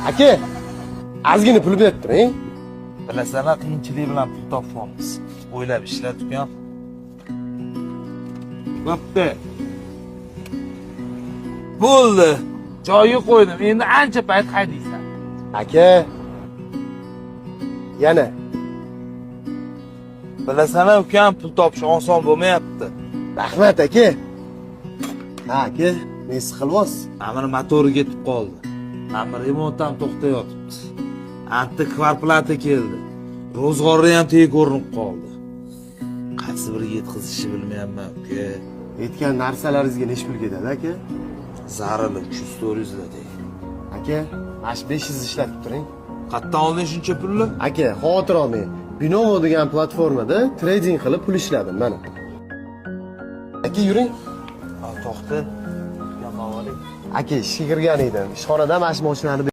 Aka, ozgina pul berib turing. Bilasana, qiyinchilik bilan pul topamiz. O'ylab ishlat ukan. Bo'pti. Bo'ldi. Joyiga qo'ydim. Endi ancha payt haydaysan. Aka. Yana. Bilasana ukan, pul topish oson bo'lmayapti. Rahmat aka. Ha aka, men siqilvos. Amir motori ketib qoldi. Amir remont ham to'xtayotibdi. Anti kvarplata keldi. Ro'zg'orda ham teg ko'rinib qoldi. Qaysi biriga yetkazishni bilmayapman uka. Aytgan narsalaringizga necha pul ketadi aka? Zarili 300-400 da teg. Aka, mana shu 500 ishlatib turing. Qayerdan olding shuncha pulni? Aka, xotir olmang. Binomo degan platformada trading qilib pul ishladim mana. Aka, yuring. To'xta. Yo'q, Aka, ishga kirgan edim. Ishxonada mana shu mashinani